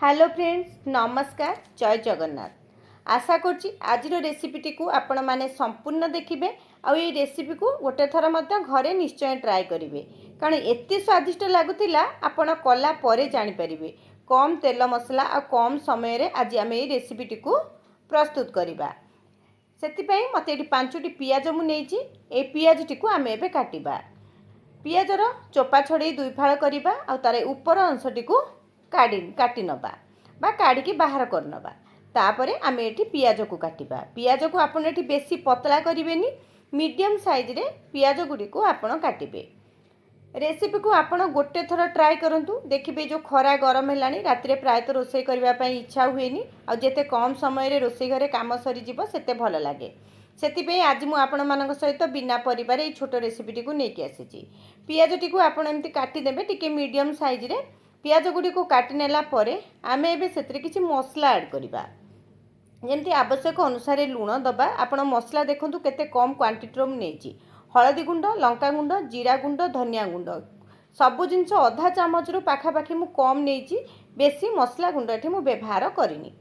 Hello friends, नमस्कार। जय जगन्नाथ। आशा करुच्ची आज रेसिपीटी को आपण मैंने संपूर्ण देखिए आ रेसिपी को गोटे थर घरे निश्चय ट्राए करेंगे कारण एत स्वादिष्ट लगुला आपण कला जानीपर कम तेल मसला आ कम समय रे आज आम ये रेसिपीटी को प्रस्तुत करवा से मत ये 5टी पियाज मुझे पियाजटी को आम ए काटा पियाजर चोपा छड़े दुई फाड़ करवा आ तार ऊपर अंशटी को काटी नबा बा काढ़ी बाहर कर नबा तापरे आम ये पियाज को काटिबा। पियाज को आपन एठी बेसी पतला करिवेनी, मीडियम साइज रे पियाज गुडी को आपन काटिबे। रेसिपी को आपन गोटे थर ट्राए करंतु, देखिबे जो खरा गरम हेलानी रातिरे प्राय तो रोषेई करबा पई इच्छा हुएनी आ जेते कम समय रे रोषेई घरे काम सरी जीवो सेते भल लागे। सेति आज मु आपण मानक सहित बिना परिवार ए छोट रेसिपीटी को नेकी आसीची। पियाजटी को आपन एमती काटी देबे टिके मीडियम साइज रे। पियाज गुडी को काटी नेला परे आमे एबे सेतरे किछि मसला ऐड करिबा। जेमती आवश्यक अनुसार लुण दबा। आपण मसला देखंतु केते कम क्वांटिटी रो नेछि। हळदी गुंड, लंका गुंड, जीरा गुंड, धनिया गुंड सबु जिंस आधा चामच रो पाखापाखी मु कम नेछि। बेसी मसला गुंड एठी मु व्यवहार करिनी।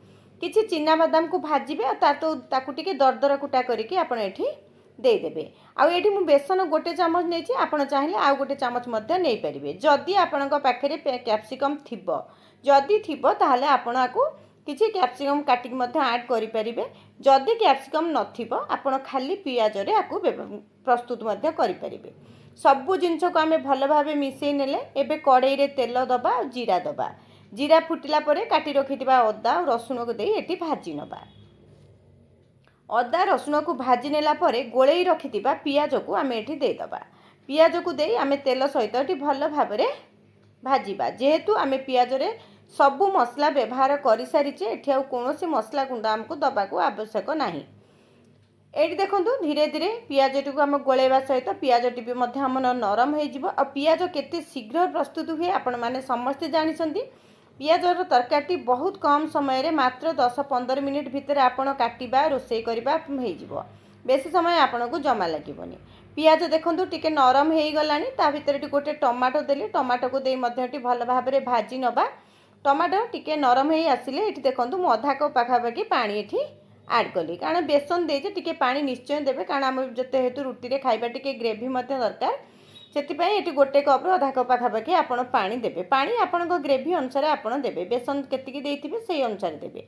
किछि चिना बादाम को भाजिबे आ ताकु टिके दरदर कुटा करिकि आपण एठी दे देबे। आ एठी मु बेसन गोटे चामच नेछि, आपण चाहिले आ गोटे चामच मध्ये नै परिबे। जदि आपणक पाखरे कैप्सिकम थिबो, जदि थिबो ताहाले आपण आकु किछि कैप्सिकम काटिक मध्ये ऐड करि परिबे। जदि कैप्सिकम नथिबो आपण खाली पियाज रे आकु प्रस्तुत मध्ये करि परिबे। सबु जिंस को आमे भल भाबे मिसै नेले एबे कड़ाई रे तेल दबा, जीरा दबा। जीरा फुटिला परे काटी रखिथिबा अदा और रसुण को देई एठी भाजी नबा। अदा रसुण को भाजी नेला परे गोळेई रखिथिबा पियाज को आमे एठी दे दबा। पियाज को देई आमे तेल सहित एठी भल भाबरे भाजीबा। जेहेतु आमे पियाज रे सबु मसला व्यवहार करि सारिचे, एठी आ कोनोसी मसला गुंड हमको दबा को आवश्यक नाही। एठी देखंतु धीरे धीरे पियाजटी को आम गोळेबा सहित पियाजटी भी मध्य हमर नरम हो जिवो। आ पियाज केते शीघ्र प्रस्तुत हुए आपण माने समस्त जानिसंती। पियाजर तरकारी बहुत कम समय रे मात्र 10-15 मिनिट भितर आपण काटिबा रोषेई करबा हो जिवो। बेसी समय आपण को जमा लागिबोनी। पियाज देखंतु टिके नरम हो गलानी। ता भितर गोटे टमाटो देली, टमाटो को देई मध्यटी भल भाबरे भाजी नबा। टमाटो टिके नरम हो आसिले एठी देखंतु मु आधा कप पाखापाखी पानी एठी ऐड कली कारण बेसन देजे टिके पानी निश्चय देबे कारण हम जते हेतु रुटी रे खाइबा टिके ग्रेवी मध्य दरकार। सेतिपई एठी गोटे कप रो आधा कप पाखापाखी आपण पानी देबे। पानी आपणको ग्रेवी अनुसार आपण देबे, बेसन केतिकी देइथिबे सेही अनुसार देबे।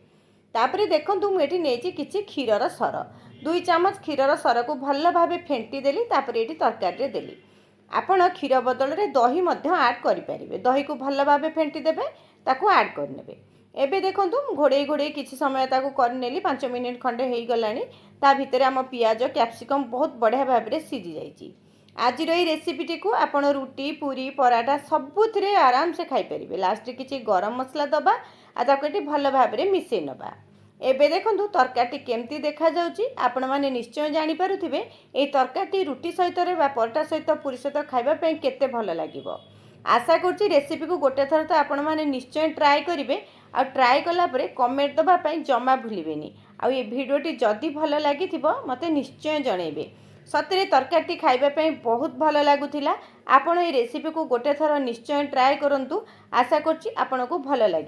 तापरे देखंतु मु एठी नेछि किछि क्षीरर सर, 2 चामच क्षीरर सर को भल भाबे फेंटी देली। तापरे एठी तरकारी रे देली। आपण क्षीर बदल रे दही मध्य ऐड करि परिबे। दही को भल भाबे फेंटी देबे, ताकू ऐड कर नेबे। एबे देखंतु घोड़े घोड़े किछि समय ताकू कर नेली। 5 मिनिट खंडे हेई गलानी। ता भितरे हम पियाज कैप्सिकम बहुत बढ़िया भाबरे सिझी जाईची। आज रही रेसिपीटी को आपण रुटी, पूरी, पराठा सबुथिरे आराम से खाई परिबे। लास्ट किछि गरम मसला दबा आ ताकू भल भाबरे मिसै नबा। एबे देखंतु तरकारी केमती देखा जाउची आपण माने निश्चय जानि पारुथिबे। ए तरकारी रुटी सहित रे बा पराठा सहित पूरी सहित खाइबा पे केते भल लागिवो। आशा करछि रेसिपी को गोटे थर तो आपण माने निश्चय ट्राए करिवे आ ट्राए कला परे कमेंट दबा पई जमा भूलिबेनी। आ ये वीडियोटी जदि भल लागिथिबो मते निश्चय जणैबे। सतरे तरकारी खाइबा पई बहुत भल लागुथिला। आपण ए रेसिपी को गोटे थर निश्चय ट्राए करंतु। आशा करछि आपनको भल लागी।